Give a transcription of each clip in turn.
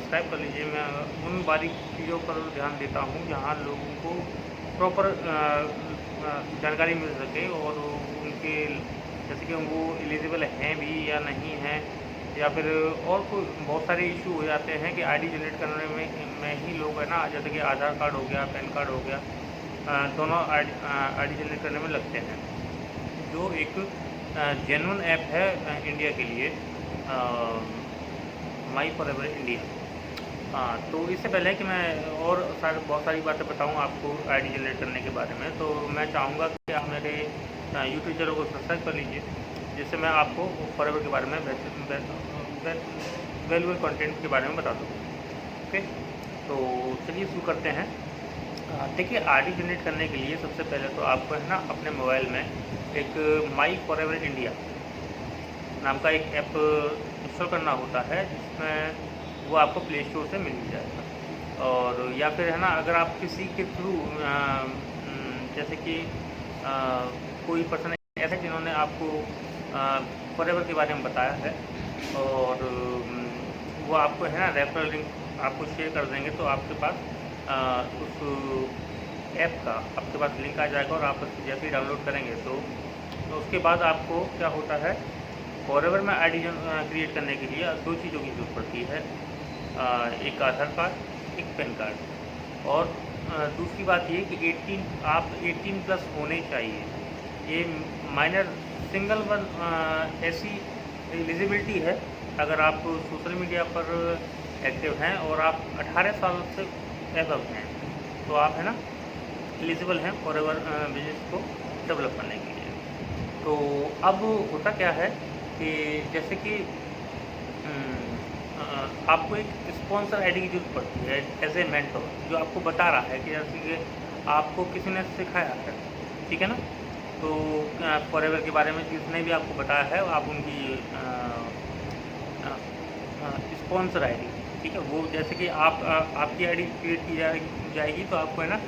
Subscribe कर लीजिए। मैं उन बारीक चीज़ों पर ध्यान देता हूँ जहाँ लोगों को प्रॉपर जानकारी मिल सके और उनके जैसे कि वो एलिजिबल हैं भी या नहीं हैं, या फिर और कोई बहुत सारे इशू हो जाते हैं कि आईडी जनरेट करने में ही लोग है ना, जैसे कि आधार कार्ड हो गया, पैन कार्ड हो गया, दोनों आईडी जनरेट करने में लगते हैं। जो एक जेन्युइन ऐप है इंडिया के लिए, माई फॉरएवर इंडिया। हाँ, तो इससे पहले कि मैं और बहुत सारी बातें बताऊँ आपको आईडी जनरेट करने के बारे में, तो मैं चाहूँगा कि आप मेरे यूट्यूब चैनल को सब्सक्राइब कर लीजिए, जिससे मैं आपको फॉरएवर के बारे में वैल्यूएबल कंटेंट के बारे में बता दूँ। ओके, तो चलिए शुरू करते हैं। देखिए, आईडी जनरेट करने के लिए सबसे पहले तो आपको है ना अपने मोबाइल में एक माई फॉरएवर इंडिया नाम का एक ऐप इंस्टॉल करना होता है, जिसमें वो आपको प्ले स्टोर से मिल जाएगा। और या फिर है ना, अगर आप किसी के थ्रू जैसे कि कोई पर्सन ऐसा है जिन्होंने आपको फॉरएवर के बारे में बताया है और वो आपको है ना रेफरल लिंक आपको शेयर कर देंगे, तो आपके पास उस ऐप का आपके पास लिंक आ जाएगा और आप जैसे ही डाउनलोड करेंगे तो उसके बाद आपको क्या होता है, फॉरएवर में आईडी क्रिएट करने के लिए दो चीज़ों की ज़रूरत पड़ती है, एक आधार कार्ड, एक पैन कार्ड। और दूसरी बात ये कि 18 प्लस होने चाहिए। ये माइनर सिंगल वन ऐसी एलिजिबिलिटी है, अगर आप सोशल मीडिया पर एक्टिव हैं और आप 18 साल से एबव हैं, तो आप है ना एलिजिबल हैं फॉरएवर बिजनेस को डेवलप करने के लिए। तो अब होता क्या है कि जैसे कि आपको एक स्पॉन्सर आईडी की जरूरत पड़ती है एज ए मेंटर, जो आपको बता रहा है कि जैसे कि आपको किसी ने सिखाया है, ठीक है ना। तो फॉरएवर के बारे में जिसने भी आपको बताया है, आप उनकी स्पॉन्सर आईडी, ठीक है, वो जैसे कि आपकी आईडी क्रिएट की जाएगी तो आपको है ना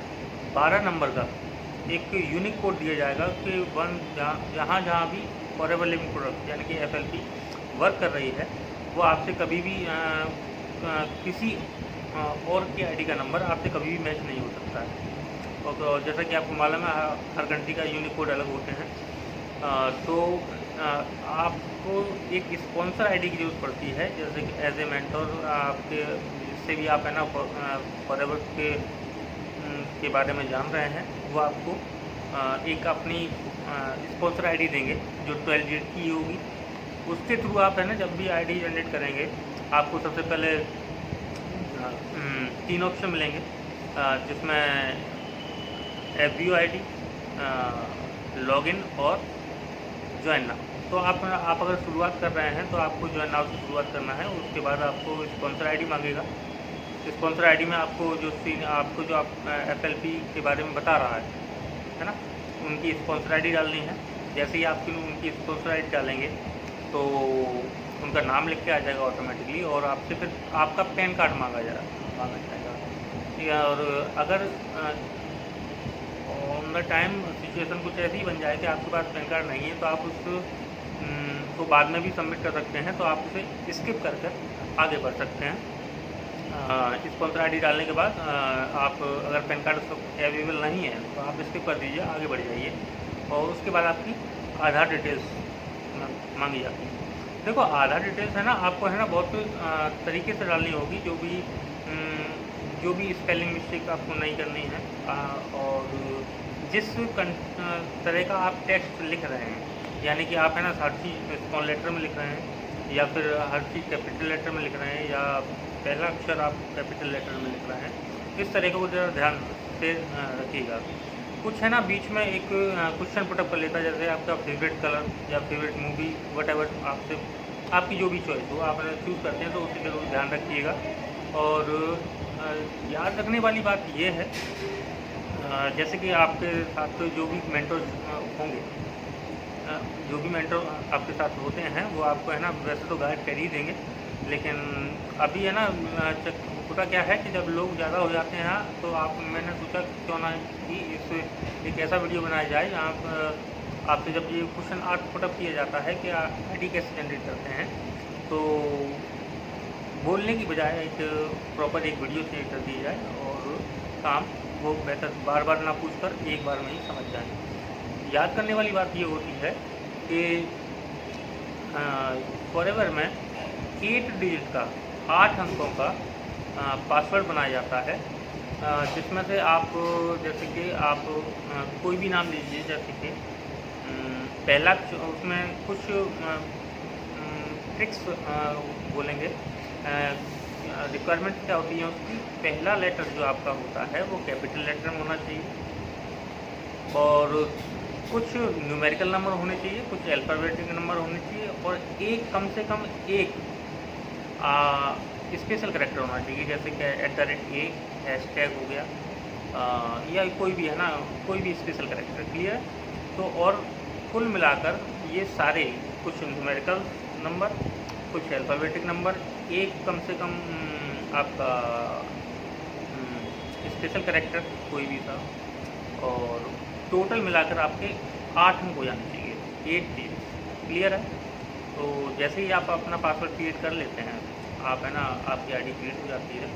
12 नंबर का एक यूनिक कोड दिया जाएगा कि जहाँ जहाँ भी फॉरएवर लिविंग प्रोडक्ट यानी कि FLP वर्क कर रही है, वो आपसे कभी भी किसी और की आईडी का नंबर आपसे कभी भी मैच नहीं हो सकता है। और जैसा कि आपको मालूम है, हर कंट्री का यूनिक कोड अलग होते हैं। तो आपको एक स्पॉन्सर आईडी की जरूरत पड़ती है, जैसे कि एज ए मेंटर आपके जिससे भी आप है ना फॉरएवर के बारे में जान रहे हैं, वो आपको एक अपनी स्पॉन्सर आईडी देंगे जो 12 डिजिट की होगी। उसके थ्रू आप है ना जब भी आईडी जनरेट करेंगे, आपको सबसे पहले 3 ऑप्शन मिलेंगे, जिसमें FBO आईडी, लॉगिन और ज्वाइन नाउ। तो आप अगर शुरुआत कर रहे हैं तो आपको ज्वाइन नाउ से शुरुआत करना है। उसके बाद आपको स्पॉन्सर आईडी मांगेगा। स्पॉन्सर आईडी में आपको जो FLP के बारे में बता रहा है ना, उनकी स्पॉन्सर आईडी डालनी है। जैसे ही आप उनकी स्पॉन्सर आईडी डालेंगे तो उनका नाम लिख के आ जाएगा ऑटोमेटिकली, और आपसे फिर आपका पैन कार्ड मांगा जाएगा, ठीक है। और अगर ऑन द टाइम सिचुएशन कुछ ऐसी बन जाए कि आपके पास पैन कार्ड नहीं है, तो आप उसको बाद में भी सबमिट कर सकते हैं, तो आप उसे स्किप कर आगे बढ़ सकते हैं। स्पॉन्सर आईडी डालने के बाद आप अगर पैन कार्ड अवेलेबल नहीं है तो आप स्किप कर दीजिए, आगे बढ़ जाइए। और उसके बाद आपकी आधार डिटेल्स मांगी जाती है। देखो, आधार डिटेल्स है ना, आपको है ना बहुत तरीके से डालनी होगी, जो भी स्पेलिंग मिस्टेक आपको नहीं करनी है, और जिस तरह का आप टेक्स्ट लिख रहे हैं, यानी कि आप है ना हर चीज़ स्मॉल लेटर में लिख रहे हैं या फिर हर चीज़ कैपिटल लेटर में लिख रहे हैं या पहला अक्षर आप कैपिटल लेटर में लिख रहे हैं, इस तरह को ज़रा ध्यान से रखिएगा। कुछ है ना बीच में एक क्वेश्चन पुटअप कर लेता है, जैसे आपका फेवरेट कलर या फेवरेट मूवी, वटेवर आपकी जो भी चॉइस हो आप चूज़ करते हैं, तो उसी जरूर ध्यान रखिएगा। और याद रखने वाली बात ये है, जैसे कि आपके साथ जो भी मेंटर होंगे, जो भी मेंटर आपके साथ होते हैं, वो आपको है ना वैसे तो गाइड कर ही देंगे, लेकिन अभी है ना होता क्या है कि जब लोग ज़्यादा हो जाते हैं तो मैंने सोचा क्यों ना कि एक ऐसा वीडियो बनाया जाए जहाँ आपसे जब ये क्वेश्चन आर्ट पुटअप किया जाता है कि आईडी कैसे जनरेट करते हैं, तो बोलने की बजाय एक प्रॉपर एक वीडियो शेयर कर दी जाए और काम वो बेहतर बार बार ना पूछ कर एक बार में ही समझ जाए। याद करने वाली बात ये होती है कि फॉरएवर में 8 डिजिट का 8 अंकों का पासवर्ड बनाया जाता है, जिसमें से आप जैसे कि आप कोई भी नाम लीजिए, जैसे कि पहला उसमें कुछ ट्रिक्स बोलेंगे। रिक्वायरमेंट क्या होती है उसकी, पहला लेटर जो आपका होता है वो कैपिटल लेटर में होना चाहिए और कुछ न्यूमेरिकल नंबर होने चाहिए, कुछ अल्फ़ाबेटिक नंबर होने चाहिए और एक कम से कम एक स्पेशल करैक्टर होना चाहिए, जैसे कि @a हैशटैग हो गया या कोई भी है ना, कोई भी स्पेशल करैक्टर। क्लियर है? तो और कुल मिलाकर ये सारे कुछ न्यूमेरिकल नंबर, कुछ अल्फ़ाबेटिक नंबर, एक कम से कम आपका स्पेशल करैक्टर कोई भी था और टोटल मिलाकर आपके 8 अंक हो जाने चाहिए, 8 डिजिट। क्लियर है? तो जैसे ही आप अपना पासवर्ड क्रिएट कर लेते हैं, आप है ना, आपकी आईडी क्रिएट हो जाती है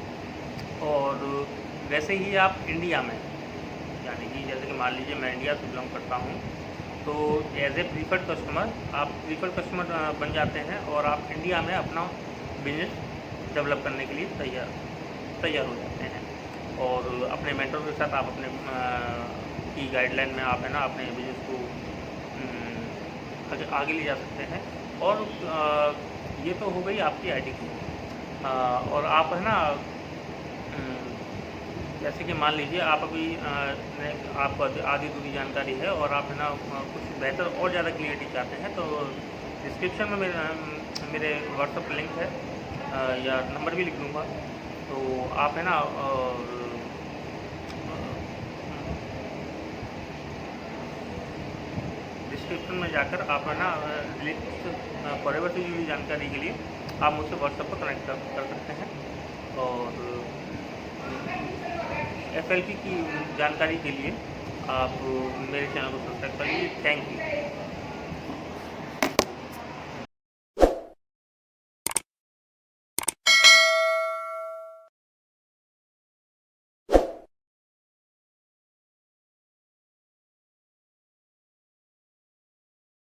और वैसे ही आप इंडिया में, यानी कि जैसे कि मान लीजिए मैं इंडिया से बिलोंग करता हूँ, तो एज ए प्रीफर्ड कस्टमर आप प्रीफर्ड कस्टमर बन जाते हैं और आप इंडिया में अपना बिजनेस डेवलप करने के लिए तैयार हो जाते हैं और अपने मेंटर के साथ आप अपने की गाइडलाइन में आप है ना अपने बिजनेस को आगे ले जा सकते हैं। और ये तो हो गई आपकी आईडी की। और आप है ना जैसे कि मान लीजिए आप अभी आपको आधी दूरी जानकारी है और आप है ना कुछ बेहतर और ज़्यादा क्लियरिटी चाहते हैं, तो डिस्क्रिप्शन में मेरे व्हाट्सएप लिंक है या नंबर भी लिख दूँगा, तो आप है ना डिस्क्रिप्शन में जाकर आप है ना फॉरएवर से जुड़ी जानकारी के लिए आप मुझसे व्हाट्सएप पर कनेक्ट कर सकते हैं और FLP की जानकारी के लिए आप मेरे चैनल को सब्सक्राइब करिए। Thank you.